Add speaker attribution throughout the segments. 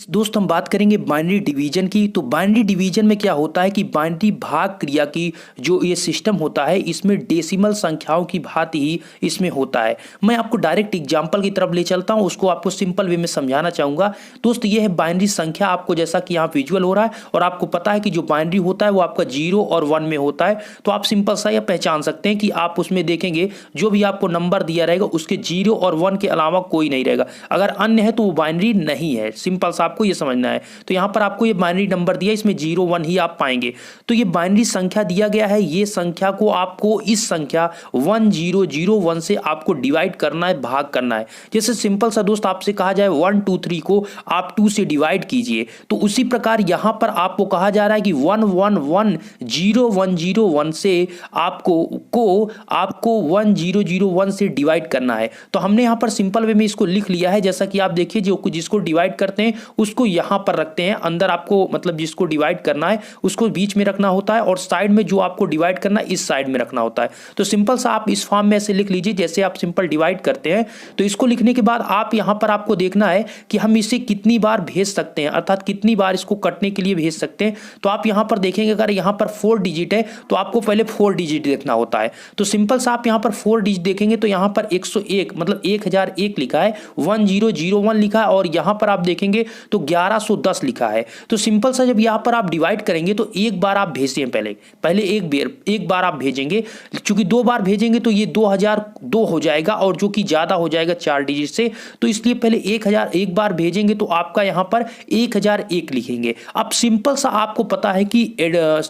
Speaker 1: दोस्त हम बात करेंगे बाइनरी डिवीजन की। तो बाइनरी डिवीजन में क्या होता है कि बाइनरी भाग क्रिया की जो ये सिस्टम होता है इसमें डेसिमल संख्याओं की भांति ही इसमें होता है। मैं आपको डायरेक्ट एग्जांपल की तरफ ले चलता हूं, उसको आपको सिंपल वे में समझाना चाहूंगा। दोस्त ये है बाइनरी संख्या, आपको जैसा कि यहाँ विजुअल हो रहा है और आपको पता है कि जो बाइनरी होता है वो आपका 0 और 1 में होता है। तो आप सिंपल सा यह पहचान सकते हैं कि आप उसमें देखेंगे जो भी आपको नंबर दिया रहेगा उसके 0 और 1 के अलावा कोई नहीं रहेगा। अगर अन्य है तो वो बाइनरी नहीं है। सिंपल सा आपको ये समझना है। तो यहां पर आपको ये बाइनरी नंबर दिया, इसमें 0 1 ही आप पाएंगे। तो ये बाइनरी संख्या दिया गया है, ये संख्या को आपको इस संख्या 1001 से आपको डिवाइड करना है, भाग करना है। जैसे सिंपल सा दोस्त आपसे कहा जाए 1 2 3 को आप 2 से डिवाइड कीजिए, तो उसी प्रकार यहां पर आपको कहा जा रहा है कि 111001 से आपको 1001 से डिवाइड करना है। तो हमने यहां पर सिंपल वे में इसको लिख लिया है। जैसा कि आप देखिए जो जिसको डिवाइड करते हैं उसको यहां पर रखते हैं, अंदर आपको मतलब जिसको डिवाइड करना है उसको बीच में रखना होता है और साइड में जो आपको डिवाइड करना है इस साइड में रखना होता है। तो सिंपल सा आप इस फॉर्म में ऐसे लिख लीजिए जैसे आप सिंपल डिवाइड करते हैं। तो इसको लिखने के बाद आप यहां पर आपको देखना है कि हम इसे कितनी बार भेज सकते हैं, अर्थात कितनी बार इसको कटने के लिए भेज सकते हैं। तो आप यहां पर देखेंगे अगर यहां पर 4 डिजिट है तो आपको पहले 4 डिजिट देखना होता है। तो सिंपल सा आप यहां पर 4 डिजिट देखेंगे तो यहां पर 101 मतलब 1001 लिखा है, 1001 लिखा है और यहां पर आप देखेंगे तो 1110 लिखा है। तो सिंपल सा जब यहां पर आप डिवाइड करेंगे तो एक बार आप भेजें, पहले एक बार आप भेजेंगे। चूंकि 2 बार भेजेंगे तो ये 2002 हो जाएगा और जो कि ज्यादा हो जाएगा 4 डिजिट से, तो इसलिए पहले 1001 बार भेजेंगे तो आपका यहां पर 1001 लिखेंगे। अब सिंपल सा आपको पता है कि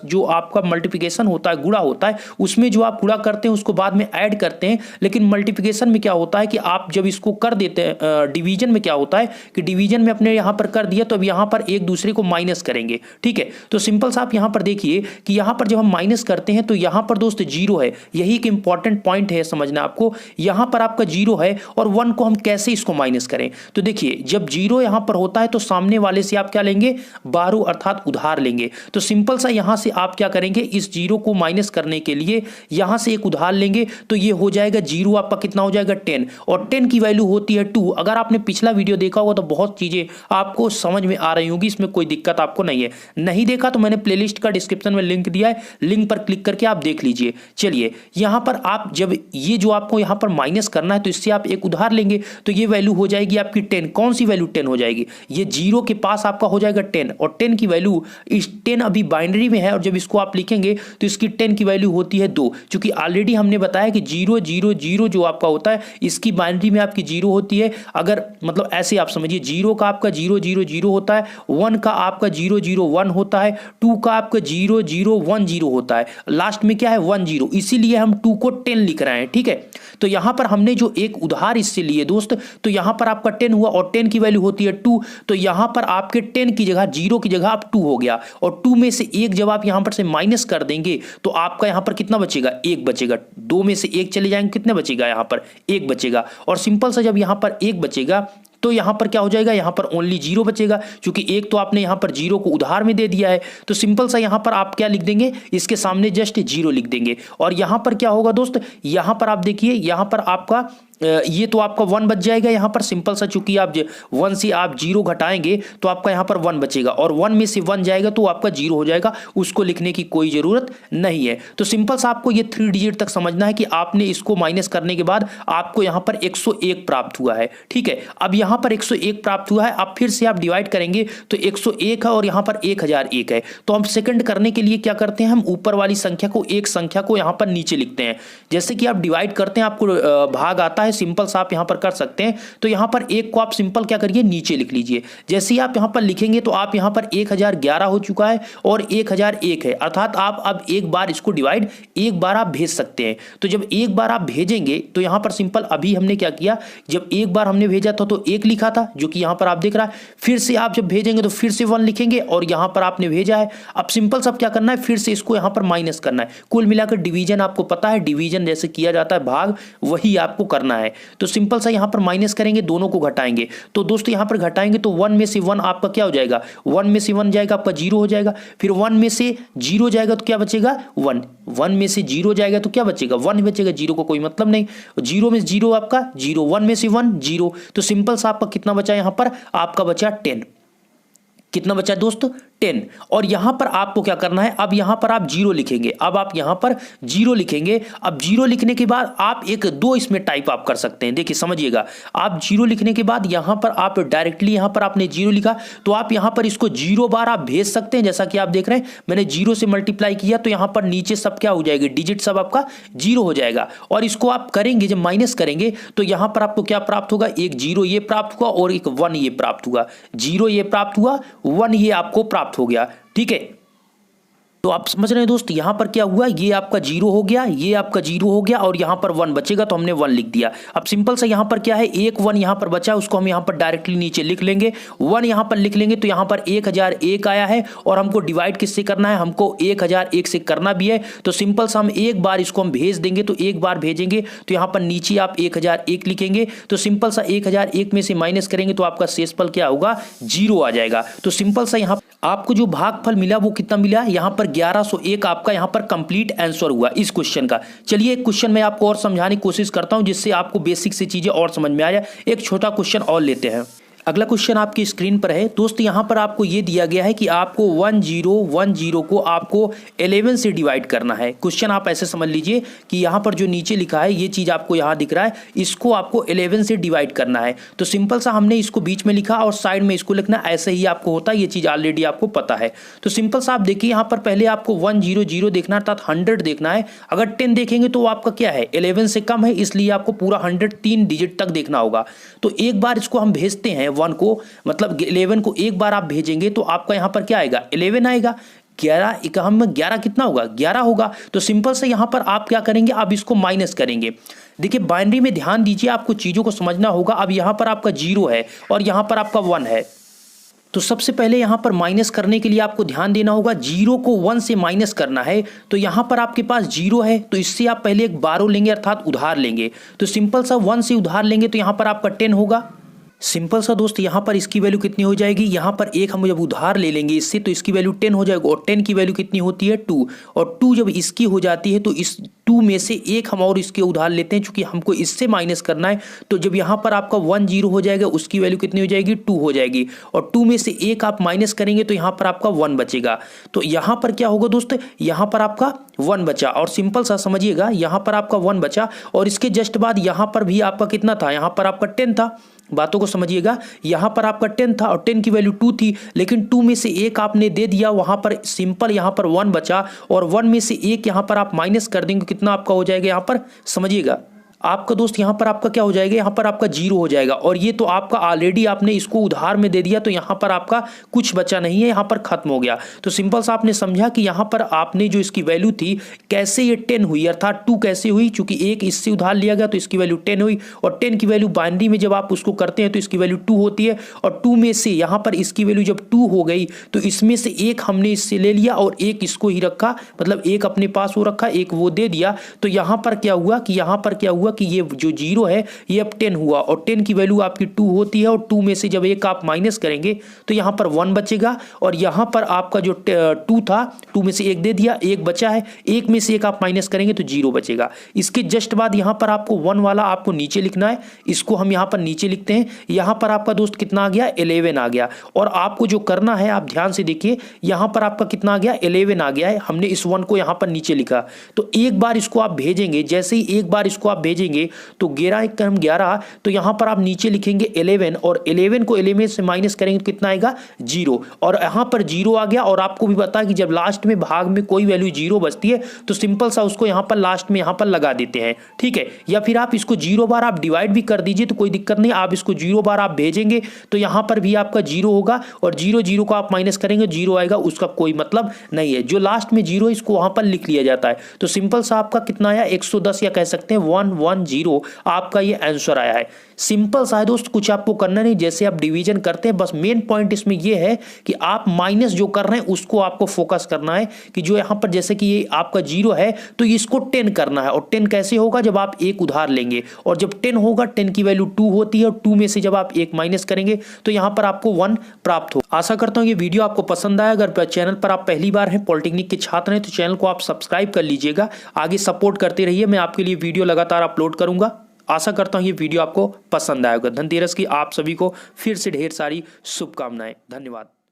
Speaker 1: जो आपका मल्टीप्लिकेशन होता है, गुणा होता है, उसमें जो आप गुणा करते हैं उसको बाद में ऐड करते हैं। लेकिन मल्टीप्लिकेशन में क्या होता है कि आप जब इसको कर देते हैं, डिवीजन में क्या होता है कि डिवीजन में अपने यहां पर कर दिया तो अब यहां पर एक दूसरे को माइनस करेंगे। ठीक है, तो सिंपल सा आप यहां पर देखिए कि यहां पर जब हम माइनस करते हैं तो यहां पर दोस्त 0 है, यही एक इंपॉर्टेंट पॉइंट है समझना आपको। यहां पर आपका 0 है और 1 को हम कैसे इसको माइनस करें, तो देखिए जब 0 यहां पर होता है तो सामने वाले से आप क्या लेंगे, 12 अर्थात उधार लेंगे। तो सिंपल सा यहां से आप क्या करेंगे, इस 0 को माइनस करने के लिए यहां से एक उधार लेंगे तो ये हो जाएगा 0 आपका कितना हो जाएगा 10 और 10 की वैल्यू होती है 2। अगर आपने पिछला वीडियो देखा होगा तो बहुत चीजें आपको समझ में आ रही होगी, इसमें कोई दिक्कत आपको नहीं है। नहीं देखा तो मैंने प्लेलिस्ट का डिस्क्रिप्शन में लिंक दिया है, लिंक पर क्लिक करके आप देख लीजिए। चलिए यहां पर आप जब ये जो आपको यहां पर माइनस करना है तो इससे आप एक उधार लेंगे तो ये वैल्यू हो जाएगी आपकी 10। कौन सी वैल्यू 10 हो जाएगी, ये 0 के पास आपका हो जाएगा 10 और 10 की वैल्यू, इस 10 अभी बाइनरी में है और जब इसको आप लिखेंगे तो इसकी 10 की वैल्यू होती है 2। क्योंकि ऑलरेडी हमने बताया कि 0 0 0 जो आपका होता है इसकी बाइनरी में आपकी 0 होती है। अगर मतलब ऐसे आप समझिए 0 का आपका 0 0 0 होता है, 1 का आपका 0 0 1 होता है, 2 का आपका 0 0 1 0 होता है, लास्ट में क्या है 1 0, इसीलिए हम 2 को 10 लिख रहे हैं। ठीक है, तो यहां पर हमने जो एक उधार इससे लिए दोस्त, तो यहां पर आपका 10 हुआ और 10 की वैल्यू होती है 2। तो यहां पर आपके 10 की जगह 0 की जगह आप 2 हो गया और 2 में से 1 जब आप यहां पर से माइनस कर देंगे तो आपका यहां पर कितना बचेगा, 1 बचेगा। 2 में से 1 चले जाएंगे, कितने बचेगा यहां पर 1 बचेगा। और सिंपल सा जब यहां पर 1 बचेगा तो यहां पर क्या हो जाएगा, यहां पर ओनली 0 बचेगा क्योंकि 1 तो आपने यहां पर 0 को उधार में दे दिया है। तो सिंपल सा यहां पर आप क्या लिख देंगे, इसके सामने जस्ट 0 लिख देंगे और यहां पर क्या होगा दोस्त, यहां पर आप देखिए यहां पर आपका ये तो आपका 1 बच जाएगा यहां पर। सिंपल सा चूंकि आप 1 से आप 0 घटाएंगे तो आपका यहां पर 1 बचेगा और 1 में से 1 जाएगा तो आपका 0 हो जाएगा, उसको लिखने की कोई जरूरत नहीं है। तो सिंपल सा आपको ये 3 डिजिट तक समझना है कि आपने इसको माइनस करने के बाद आपको यहां पर 101 प्राप्त हुआ है। ठीक है, अब यहां पर 101 प्राप्त हुआ है, अब फिर से आप डिवाइड करेंगे तो 101 है और यहां पर 1001 है। तो हम सेकंड करने के लिए क्या करते हैं, हम ऊपर वाली संख्या को, एक संख्या को यहां पर नीचे लिखते हैं। जैसे कि आप डिवाइड करते हैं आपको भाग आता है, सिंपल सा आप यहां पर कर सकते हैं। तो यहां पर 1 को आप सिंपल क्या करिए, नीचे लिख लीजिए। जैसे ही आप यहां पर लिखेंगे तो आप यहां पर 1011 हो चुका है और 1001 है, अर्थात आप अब एक बार इसको डिवाइड एक बार आप भेज सकते हैं। तो जब एक बार आप भेजेंगे तो यहां पर सिंपल अभी हमने क्या किया, जब एक बार हमने भेजा था तो 1 लिखा था जो कि यहां पर आप देख रहा है। फिर से आप जब भेजेंगे तो फिर से 1 लिखेंगे और यहां पर आपने भेजा है। अब सिंपल सब क्या करना है, फिर से इसको यहां पर माइनस करना है। कुल मिलाकर डिवीजन आपको पता है, डिवीजन जैसे किया जाता है भाग, वही आपको करना है। तो सिंपल सा यहां पर माइनस करेंगे, दोनों को घटाएंगे। तो दोस्तों यहां पर घटाएंगे तो 1 में से 1 आपका क्या हो जाएगा, 1 में से 1 जाएगा आपका 0 हो जाएगा। फिर 1 में से 0 जाएगा तो क्या बचेगा 1, 1 में से 0 जाएगा तो क्या बचेगा 1 बचेगा, 0 को कोई मतलब नहीं। 0 में 0 आपका 0, 1 में से 1 0। तो सिंपल सा आपका कितना बचा, यहां पर आपका बचा 10। कितना बचा दोस्त 10। और यहां पर आपको क्या करना है, अब यहां पर आप 0 लिखेंगे। अब आप यहां पर 0 लिखेंगे। अब 0 लिखने के बाद आप एक दो इसमें टाइप आप कर सकते हैं। देखिए समझिएगा, आप 0 लिखने के बाद यहां पर आप डायरेक्टली यहां पर आपने 0 लिखा तो आप यहां पर इसको 0 बार आप भेज सकते हैं। जैसा कि आप देख रहे हैं मैंने 0 से मल्टीप्लाई किया तो यहां पर नीचे सब क्या हो जाएगी, डिजिट सब आपका 0 हो जाएगा। और इसको आप करेंगे जब माइनस करेंगे तो यहां पर आपको क्या प्राप्त होगा, एक 0 ये प्राप्त हुआ और एक 1 ये प्राप्त हुआ। 0 ये प्राप्त हुआ, 1 ये आपको प्राप्त हो गया। ठीक है, तो आप समझ रहे हैं दोस्त, यहां पर क्या हुआ, ये आपका 0 हो गया, ये आपका 0 हो गया और यहां पर 1 बचेगा तो हमने 1 लिख दिया। अब सिंपल सा यहां पर क्या है, एक 1 यहां पर बचा, उसको हम यहां पर डायरेक्टली नीचे लिख लेंगे। 1 यहां पर लिख लेंगे तो यहां पर 1001 आया है और हमको डिवाइड किससे करना है, हमको 1001 से करना भी है। तो सिंपल सा हम एक बार इसको हम भेज देंगे, तो एक बार भेजेंगे तो यहां पर नीचे आप 1001 लिखेंगे। तो सिंपल सा 1001 में से माइनस करेंगे तो आपका शेषफल क्या होगा, 0 आ जाएगा। तो सिंपल सा यहां आपको जो भागफल मिला वो कितना मिला, यहां पर 1101 आपका यहां पर कंप्लीट आंसर हुआ इस क्वेश्चन का। चलिए एक क्वेश्चन मैं आपको और समझाने की कोशिश करता हूं जिससे आपको बेसिक से चीजें और समझ में आ जाए। एक छोटा क्वेश्चन और लेते हैं। अगला क्वेश्चन आपकी स्क्रीन पर है दोस्त। यहां पर आपको यह दिया गया है कि आपको 1010 को आपको 11 से डिवाइड करना है। क्वेश्चन आप ऐसे समझ लीजिए कि यहां पर जो नीचे लिखा है ये चीज आपको यहां दिख रहा है, इसको आपको 11 से डिवाइड करना है। तो सिंपल सा हमने इसको बीच में लिखा और साइड में इसको लिखना, ऐसे ही आपको होता है, ये चीज ऑलरेडी आपको पता है। तो सिंपल सा आप देखिए यहां पर पहले आपको 100 देखना अर्थात 100 देखना है। अगर 10 देखेंगे तो आपका क्या है, 11 से कम है, इसलिए आपको पूरा 100 3 डिजिट तक देखना होगा। तो एक बार इसको हम भेजते हैं 1 को, मतलब 11 को एक बार आप भेजेंगे तो आपका यहां पर क्या आएगा, 11 आएगा। 11 इकाम में 11 कितना होगा, 11 होगा। तो सिंपल से यहां पर आप क्या करेंगे, अब इसको माइनस करेंगे। देखिए बाइनरी में ध्यान दीजिए, आपको चीजों को समझना होगा। अब यहां पर आपका 0 है और यहां पर आपका 1 है। तो सबसे पहले यहां पर माइनस करने के लिए आपको ध्यान देना होगा, 0 को 1 से माइनस करना है। तो यहां पर आपके पास 0 है तो इससे आप पहले एक बारो लेंगे अर्थात उधार लेंगे। तो सिंपल सा 1 से उधार लेंगे तो यहां पर आपका 10 होगा। सिंपल सा दोस्त यहां पर इसकी वैल्यू कितनी हो जाएगी, यहां पर एक हम जब उधार ले लेंगे इससे तो इसकी वैल्यू 10 हो जाएगी। और 10 की वैल्यू कितनी होती है, 2। और 2 जब इसकी हो जाती है तो इस 2 में से एक हम और इसके उधार लेते हैं, चूंकि हमको इससे माइनस करना है। तो जब यहां पर आपका 10 हो जाएगा, उसकी वैल्यू कितनी हो जाएगी, 2 हो जाएगी। और 2 में से एक आप माइनस करेंगे तो यहां पर आपका 1 बचेगा। तो यहां पर क्या होगा दोस्त, यहां पर आपका 1 बचा। और सिंपल सा समझिएगा, यहां पर आपका 1 बचा और इसके जस्ट बाद यहां पर भी आपका कितना था, यहां पर आपका 10 था। बातों को समझिएगा, यहां पर आपका 10 था और 10 की वैल्यू 2 थी, लेकिन 2 में से एक आपने दे दिया, वहां पर सिंपल यहां पर 1 बचा। और 1 में से एक यहां पर आप माइनस कर देंगे, कितना आपका हो जाएगा, यहां पर समझिएगा आपका दोस्त, यहां पर आपका क्या हो जाएगा, यहां पर आपका 0 हो जाएगा। और ये तो आपका ऑलरेडी आपने इसको उधार में दे दिया, तो यहां पर आपका कुछ बचा नहीं है, यहां पर खत्म हो गया। तो सिंपल सा आपने समझा कि यहां पर आपने जो इसकी वैल्यू थी कैसे ये 10 हुई, अर्थात 2 कैसे हुई, चूंकि एक इससे उधार लिया गया तो इसकी वैल्यू 10 हुई। और 10 की वैल्यू बाइनरी में जब आप उसको करते हैं तो इसकी वैल्यू 2 होती है। और 2 में से यहां पर इसकी वैल्यू जब 2 हो गई तो इसमें से एक हमने इससे ले लिया और एक इसको ही रखा, मतलब एक अपने पास वो रखा, एक वो दे दिया। तो यहां पर क्या हुआ कि ये जो 0 है ये अब 10 हुआ। और 10 की वैल्यू आपकी 2 होती है। और 2 में से जब एक आप माइनस करेंगे तो यहां पर 1 बचेगा। और यहां पर आपका जो 2 था, 2 में से एक दे दिया, एक बचा है, एक में से एक आप माइनस करेंगे तो 0 बचेगा। इसके जस्ट बाद यहां पर आपको 1 वाला आपको नीचे लिखना है, इसको हम यहां पर नीचे लिखते हैं। यहां पर आपका दोस्त कितना आ गया, 11 आ गया। और आपको जो करना है आप ध्यान से देखिए, यहां पर आपका कितना आ गया, 11 आ गया है। हमने इस 1 को यहां पर नीचे लिखा। तो एक बार इसको आप भेजेंगे, जैसे ही एक बार इसको आप भेजेंगे तो 11 तो यहां पर आप नीचे लिखेंगे 11 और 11 को 11 से माइनस करेंगे तो कितना आएगा, 0। और यहां पर 0 आ गया। और आपको भी पता है कि जब लास्ट में भाग में कोई वैल्यू 0 बचती है तो सिंपल सा उसको यहां पर लास्ट में यहां पर लगा देते हैं, ठीक है। या फिर आप इसको 0 बार आप डिवाइड भी कर दीजिए तो कोई दिक्कत नहीं, आप इसको 0 बार आप भेजेंगे तो यहां पर भी आपका 0 होगा। और 0 को आप माइनस करेंगे 0 आएगा, उसका कोई मतलब नहीं है। जो लास्ट में 0 इसको वहां पर लिख लिया जाता है। तो सिंपल सा आपका कितना आया, 110 या कह सकते हैं 110 आपका ये आंसर आया है। सिंपल सा है दोस्त, कुछ आपको करना नहीं, जैसे आप डिवीजन करते हैं। बस मेन पॉइंट इसमें यह है कि आप माइनस जो कर रहे हैं उसको आपको फोकस करना है कि जो यहां पर जैसे कि ये आपका 0 है तो इसको 10 करना है। और 10 कैसे होगा, जब आप एक उधार लेंगे और जब 10 होगा, 10 की वैल्यू 2 होती है और 2 में से जब आप एक माइनस करेंगे तो यहां पर आपको 1 प्राप्त हो। आशा करता हूं ये वीडियो आपको पसंद आया। अगर चैनल पर आप पहली बार हैं, पॉलिटेक्निक के छात्र हैं, तो चैनल को आप सब्सक्राइब कर लीजिएगा। आगे सपोर्ट करते रहिए, मैं आपके लिए वीडियो लगातार अपलोड करूंगा। आशा करता हूं ये वीडियो आपको पसंद आएगा। धनतेरस की आप सभी को फिर से ढेर सारी शुभकामनाएं। धन्यवाद।